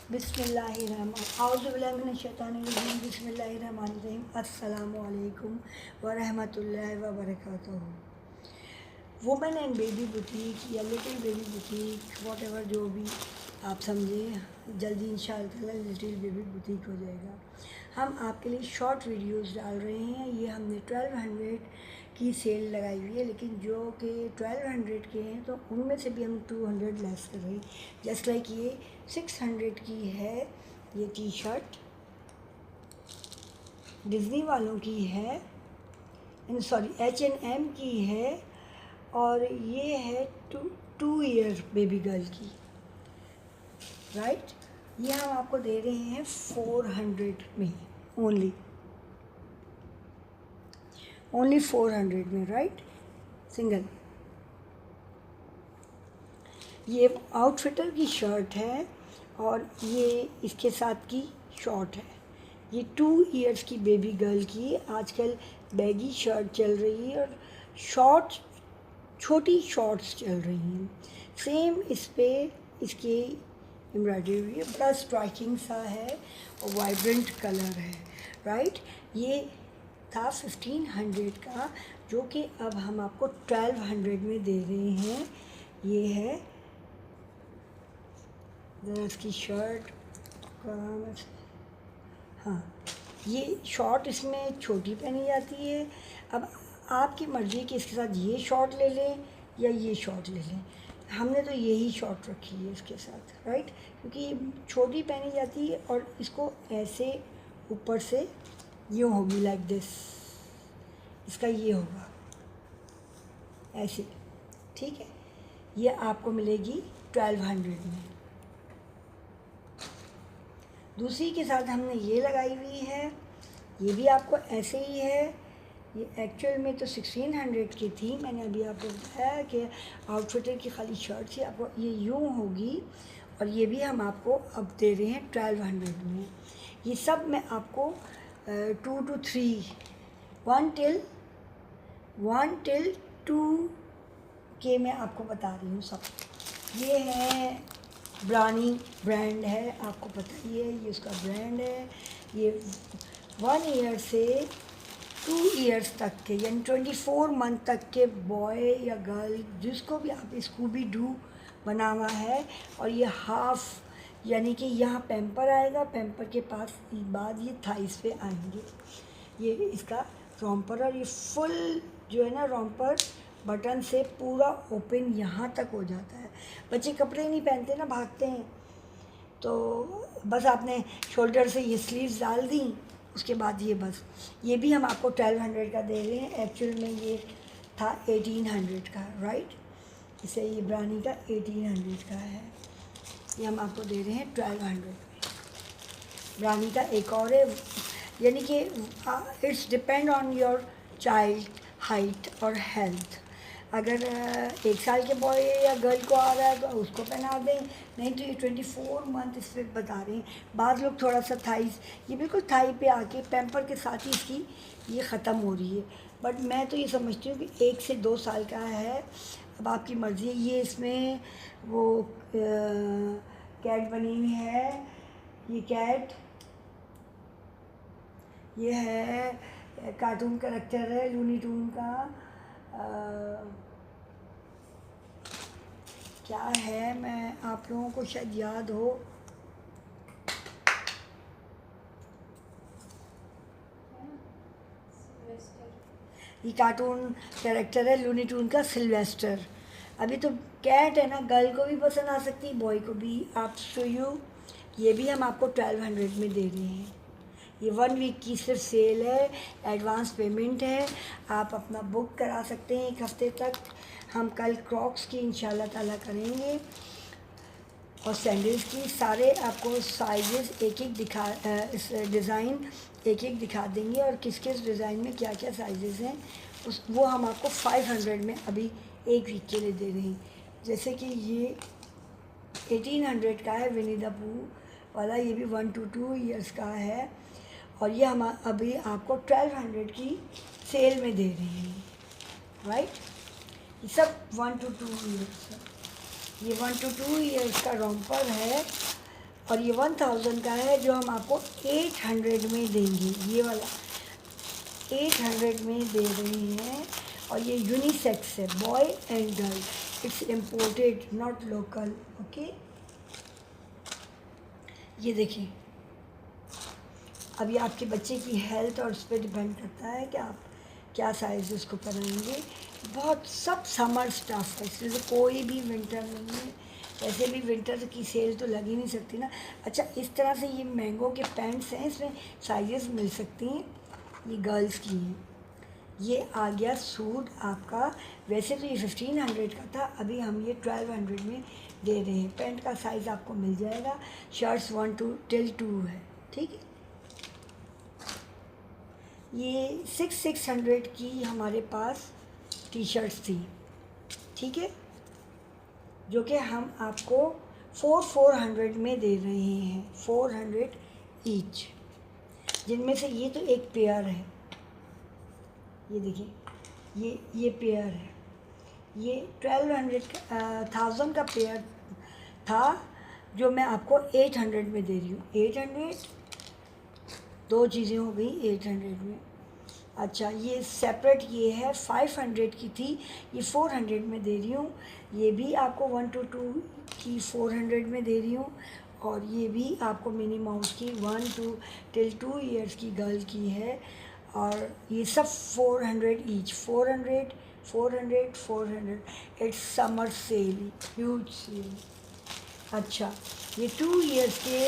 बिस्मिल्लाहिर्रहमानिर्रहीम अस्सलामुअलैकुम वरहमतुल्लाहि वबरकातुहू। वुमेन एंड बेबी बुटीक या little baby boutique what ever जो भी आप समझें, जल्दी इंशाअल्लाह लिटिल बेबी बुटीक हो जाएगा। हम आपके लिए शॉर्ट वीडियोस डाल रहे हैं। ये हमने 1200 की सेल लगाई हुई है, लेकिन जो कि 1200 के हैं तो उनमें से भी हम 200 लेस कर रहे हैं। जस्ट लाइक ये 600 की है, ये टी शर्ट डिज़नी वालों की है, सॉरी H&M की है, और ये है 2 ईयर बेबी गर्ल की, राइट। ये हम आपको दे रहे हैं 400 में, ओनली 400 में, राइट, सिंगल। ये आउटफिटर की शर्ट है और ये इसके साथ की शॉर्ट है। ये 2 ईयर्स की बेबी गर्ल की आजकल बैगी शर्ट चल रही है और शॉर्ट छोटी शॉर्ट्स चल रही हैं। सेम इस पे इसकी एम्ब्रॉयडरी हुई है, बड़ा स्ट्राइकिंग सा है और वाइब्रेंट कलर है, राइट। ये था 1500 का, जो कि अब हम आपको 1200 में दे रहे हैं। ये है जरा इसकी शर्ट का, हाँ, ये शॉर्ट इसमें छोटी पहनी जाती है। अब आपकी मर्ज़ी कि इसके साथ ये शॉर्ट ले लें या ये शॉर्ट ले लें। हमने तो यही शॉर्ट रखी है इसके साथ, राइट, क्योंकि ये छोटी पहनी जाती है और इसको ऐसे ऊपर से यूँ होगी, लाइक दिस, इसका ये होगा ऐसे, ठीक है। ये आपको मिलेगी 1200 में। दूसरी के साथ हमने ये लगाई हुई है, ये भी आपको ऐसे ही है। ये एक्चुअल में तो 1600 की थी, मैंने अभी आपको बताया कि आउटफिटर की खाली शर्ट थी। आपको ये यूँ होगी और ये भी हम आपको अब दे रहे हैं 1200 में। ये सब मैं आपको 2 to 3 1 till 2 के मैं आपको बता रही हूँ सब। ये है ब्रानी ब्रांड है, आपको पता ही है, ये उसका ब्रांड है। ये 1 ईयर से 2 ईयर्स तक के, यानी 24 मंथ तक के बॉय या गर्ल जिसको भी आप स्कूबी डू बना हुआ है। और ये हाफ, यानी कि यहाँ पैम्पर आएगा, पैम्पर के पास बाद ये थाइस पे आएंगे। ये इसका रॉम्पर, और ये फुल जो है ना रॉम्पर बटन से पूरा ओपन यहाँ तक हो जाता है। बच्चे कपड़े नहीं पहनते ना, भागते हैं, तो बस आपने शोल्डर से ये स्लीव्स डाल दी, उसके बाद ये बस। ये भी हम आपको 1200 का दे रहे हैं। एक्चुअल में ये था 1800 का, राइट। इसे ये ब्रानी का 1800 का है, ये हम आपको दे रहे हैं 1200 में। ब्रानी का एक और है, यानी कि it's depend on your child height और हेल्थ। अगर 1 साल के बॉय या गर्ल को आ रहा है तो उसको पहना दें, नहीं तो ये 24 मंथ इस पर बता रहे हैं। बाद लोग थोड़ा सा थाइस, ये बिल्कुल थाई पे आके पैम्पर के साथ ही इसकी ये ख़त्म हो रही है। बट मैं तो ये समझती हूँ कि 1 से 2 साल का है, अब आपकी मर्ज़ी है। ये इसमें वो कैट बनी हुई है, ये कैट, ये है कार्टून कैरेक्टर है लूनी टून का, क्या है, मैं आप लोगों को शायद याद हो, ये कार्टून कैरेक्टर है लूनी टून का, सिल्वेस्टर। अभी तो कैट है ना, गर्ल को भी पसंद आ सकती है, बॉय को भी, आप शो यू। ये भी हम आपको 1200 में दे रहे हैं। ये 1 वीक की सिर्फ सेल है, एडवांस पेमेंट है, आप अपना बुक करा सकते हैं 1 हफ़्ते तक। हम कल क्रॉक्स की इंशाल्लाह ताला करेंगे और सैंडल्स की, सारे आपको साइजेस एक एक दिखा, इस डिज़ाइन एक एक दिखा देंगे और किस किस डिज़ाइन में क्या क्या साइजेस हैं, वो हम आपको 500 में अभी 1 वीक के लिए दे रहे हैं। जैसे कि ये 1800 का है विनी द पू वाला, ये भी 1 to 2 ईयर्स का है, और ये हम अभी आपको 1200 की सेल में दे रहे हैं, राइट। ये सब 1 to 2 ईयर्स है। ये 1 to 2 ईयर्स का रॉम्पर है और ये 1000 का है जो हम आपको 800 में देंगे। ये वाला 800 में दे रहे हैं। और ये यूनिसेक्स है, boy and girl, it's imported not local. Okay, ये देखिए, अब ये आपके बच्चे की हेल्थ और उस पर डिपेंड करता है कि आप क्या साइज़ उसको पहनाएंगे। बहुत सब समर स्टफ है, इसमें से कोई भी विंटर नहीं है। वैसे भी विंटर की सेल तो लग ही नहीं सकती ना। अच्छा, इस तरह से ये मैंगो के पैंट्स हैं, इसमें साइजेस मिल सकती हैं। ये गर्ल्स की हैं। ये आ गया सूट आपका। वैसे तो ये 1500 का था, अभी हम ये 1200 में दे रहे हैं। पैंट का साइज़ आपको मिल जाएगा। शर्ट्स 1 to 2 है, ठीक है। ये 600 की हमारे पास टी शर्ट्स थी, ठीक है, जो कि हम आपको 400 में दे रहे हैं, 400 ईच। जिनमें से ये तो एक पेयर है, ये देखिए, ये पेयर है। ये 1000 का पेयर था जो मैं आपको 800 में दे रही हूँ। 800, दो चीज़ें हो गई 800 में। अच्छा, ये सेपरेट ये है, 500 की थी, ये 400 में दे रही हूँ। ये भी आपको 1 to 2 की 400 में दे रही हूँ। और ये भी आपको मिनी माउस की 1 to 2 ईयर्स की गर्ल की है। और ये सब 400 each, 400 400 400। It's summer sale, huge sale. अच्छा, ये 2 ईयर्स के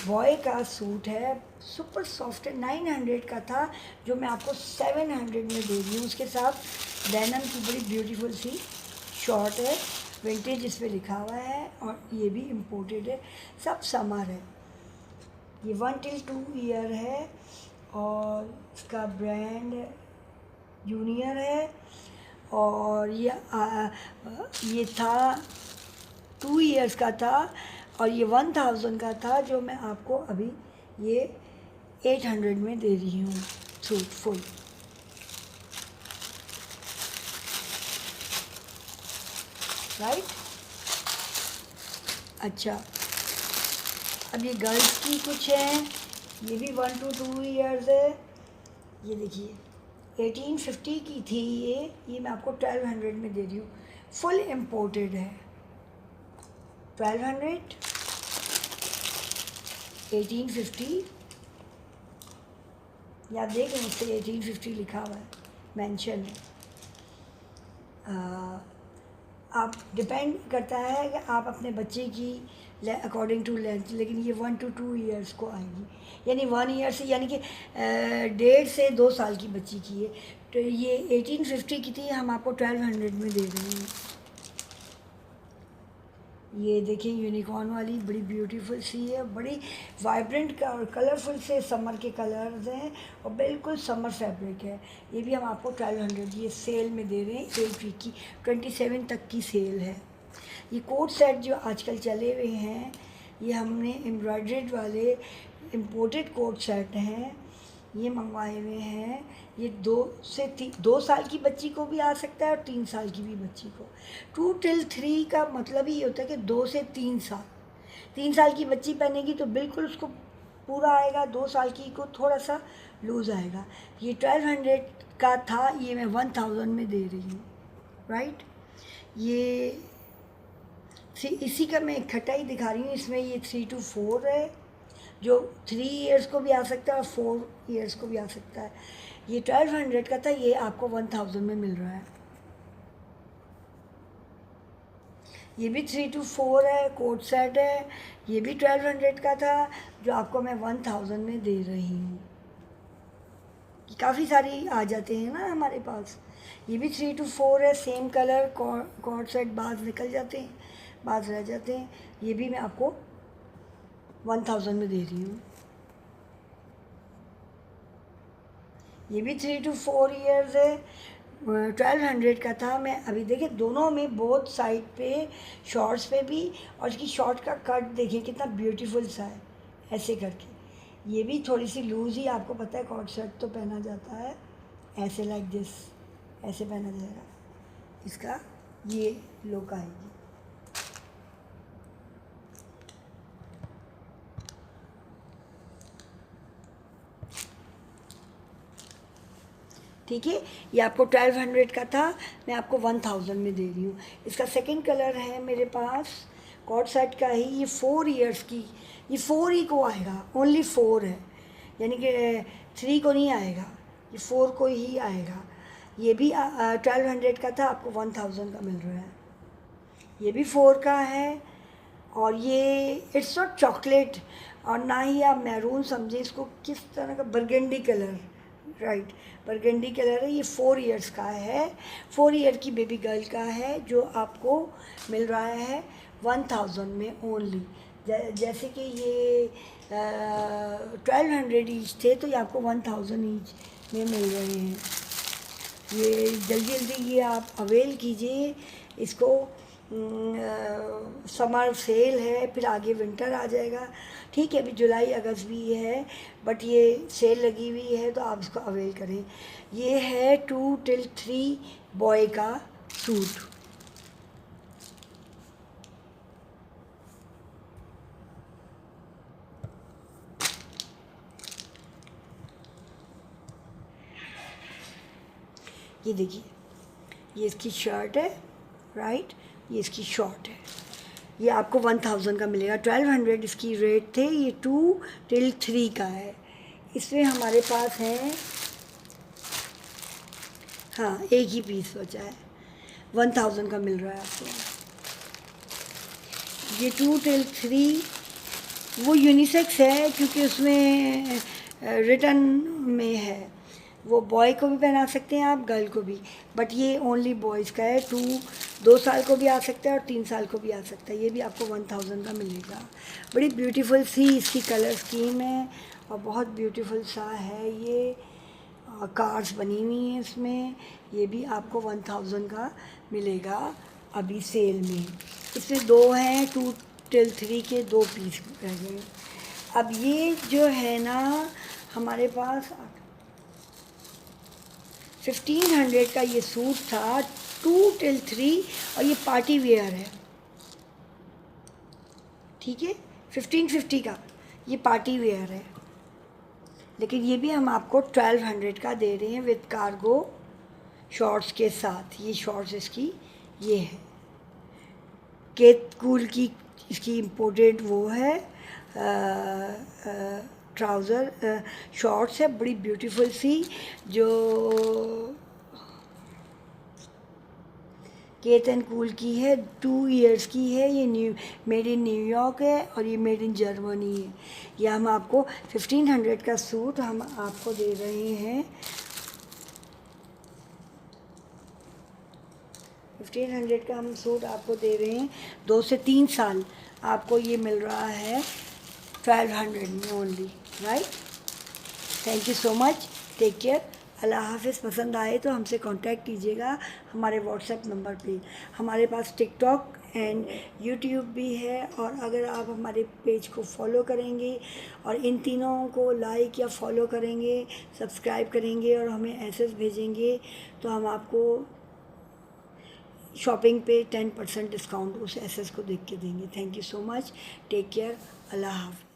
बॉय का सूट है, सुपर सॉफ्ट है, 900 का था जो मैं आपको 700 में दे रही हूँ। उसके साथ डेनिम की बड़ी ब्यूटीफुल सी शॉर्ट है, विंटेज इस पर लिखा हुआ है। और ये भी इम्पोर्टेड है, सब समर है। ये 1 till 2 ईयर है और इसका ब्रांड जूनियर है। और ये था 2 ईयर्स का था और ये 1000 का था जो मैं आपको अभी ये 800 में दे रही हूँ सूट फुल। राइट। अच्छा, अब ये गर्ल्स की कुछ हैं, ये भी 1 to 2 ईयर्स है। ये देखिए, 1850 की थी ये मैं आपको 1200 में दे रही हूँ। फुल इम्पोर्टेड है। 1200, 1850, या आप देख लें, इससे 1850 लिखा हुआ है, मेंशन है। आप डिपेंड करता है कि आप अपने बच्चे की अकॉर्डिंग टू लेंथ, लेकिन ये 1 to 2 ईयर्स को आएगी, यानी 1 ईयर से, यानी कि 1.5 से 2 साल की बच्ची की है। तो ये 1850 की थी, हम आपको 1200 में दे रहे हैं। ये देखिए, यूनिकॉर्न वाली बड़ी ब्यूटीफुल सी है, बड़ी वाइब्रेंट और कलरफुल से समर के कलर्स हैं और बिल्कुल समर फैब्रिक है। ये भी हम आपको 1200 ये सेल में दे रहे हैं। 1 वीक की 27 तक की सेल है। ये कोट सेट जो आजकल चले हुए हैं, ये हमने एम्ब्रॉयड्रेड वाले इम्पोर्टेड कोट सेट हैं, ये मंगवाए हुए हैं। ये 2 साल की बच्ची को भी आ सकता है और 3 साल की भी बच्ची को। 2 till 3 का मतलब ही ये होता है कि 2 से 3 साल। 3 साल की बच्ची पहनेगी तो बिल्कुल उसको पूरा आएगा, 2 साल की को थोड़ा सा लूज़ आएगा। ये 1200 का था, ये मैं 1000 में दे रही हूँ। राइट। ये इसी का मैं इकट्ठा ही दिखा रही हूँ। इसमें ये 3 to 4 है, जो 3 ईयर्स को भी आ सकता है और 4 ईयर्स को भी आ सकता है। ये 1200 का था, ये आपको 1000 में मिल रहा है। ये भी 3 to 4 है, कोट सेट है। ये भी 1200 का था जो आपको मैं 1000 में दे रही हूँ। काफ़ी सारी आ जाते हैं ना हमारे पास। ये भी 3 to 4 है, सेम कलर, कोट सेट, बाज निकल जाते हैं, बाज रह जाते हैं। ये भी मैं आपको 1000 में दे रही हूँ। ये भी 3 to 4 ईयर्स है, 1200 का था। मैं अभी देखिए, दोनों में बोथ साइड पे, शॉर्ट्स पे भी, और इसकी शॉर्ट का कट देखिए कितना ब्यूटीफुल सा है, ऐसे करके। ये भी थोड़ी सी लूज़ ही, आपको पता है कॉट सेट तो पहना जाता है ऐसे, लाइक दिस, ऐसे पहना जाएगा। इसका ये लुक आएगी। ठीक है। ये आपको 1200 का था, मैं आपको 1000 में दे रही हूँ। इसका सेकंड कलर है मेरे पास कॉट सेट का ही, ये 4 इयर्स की, ये 4 ही को आएगा, ओनली 4 है, यानी कि 3 को नहीं आएगा, ये 4 को ही आएगा। ये भी 1200 का था, आपको 1000 का मिल रहा है। ये भी 4 का है, और ये इट्स नॉट चॉकलेट और ना ही आप मैरून समझे इसको, किस तरह का burgundy colour, right, burgundy colour है। ये 4 इयर्स का है, 4 ईयर की बेबी गर्ल का है, जो आपको मिल रहा है 1000 में ओनली। जैसे कि ये 1200 ईच थे, तो ये आपको 1000 ईच में मिल रहे हैं। ये जल्दी जल्दी ये आप अवेल कीजिए इसको। समर सेल है, फिर आगे विंटर आ जाएगा, ठीक है। अभी जुलाई अगस्त भी है, बट ये सेल लगी हुई है, तो आप इसको अवेल करें। ये है 2 till 3 बॉय का सूट। ये देखिए, ये इसकी शर्ट है, राइट, ये इसकी शॉर्ट है। ये आपको 1000 का मिलेगा। 1200 इसकी रेट थे, ये 2 till 3 का है। इसमें हमारे पास है, हाँ, एक ही पीस बचा है, 1000 का मिल रहा है आपको। ये 2 till 3 वो यूनिसेक्स है, क्योंकि उसमें रिटर्न में है, वो बॉय को भी पहना सकते हैं आप, गर्ल को भी, बट ये ओनली बॉयज़ का है। 2 साल को भी आ सकता है और 3 साल को भी आ सकता है। ये भी आपको 1000 का मिलेगा। बड़ी ब्यूटीफुल सी इसकी कलर स्कीम है, और बहुत ब्यूटीफुल सा है ये, कार्ड्स बनी हुई हैं इसमें। ये भी आपको 1000 का मिलेगा अभी सेल में। इसमें 2 हैं, 2 till 3 के 2 पीस रह गए। अब ये जो है ना, हमारे पास 1500 का ये सूट था, 2 till 3, और ये पार्टी वेयर है, ठीक है। 1550 का ये पार्टी वेयर है, लेकिन ये भी हम आपको 1200 का दे रहे हैं विद कार्गो शॉर्ट्स के साथ। ये शॉर्ट्स इसकी ये है, केत कूल की इसकी इम्पोर्टेड वो है ट्राउज़र, शॉर्ट्स है, बड़ी ब्यूटीफुल सी, जो केत एंड कूल की है, 2 इयर्स की है। ये मेड इन न्यूयॉर्क है, और ये मेड इन जर्मनी है। ये हम आपको 1500 का सूट हम आपको दे रहे हैं, 1500 का हम सूट आपको दे रहे हैं। 2 से 3 साल आपको ये मिल रहा है 1200 में only, right. Thank you so much, take care, अल्लाह हाफ़िज़। पसंद आए तो हमसे कांटेक्ट कीजिएगा हमारे व्हाट्सएप नंबर पे। हमारे पास टिकटॉक एंड यूट्यूब भी है, और अगर आप हमारे पेज को फॉलो करेंगे और इन तीनों को लाइक या फॉलो करेंगे, सब्सक्राइब करेंगे और हमें एसएस भेजेंगे, तो हम आपको शॉपिंग पे 10% डिस्काउंट उस एसएस को देख के देंगे। Thank you so much, take care, अल्लाह हाफ़िज़।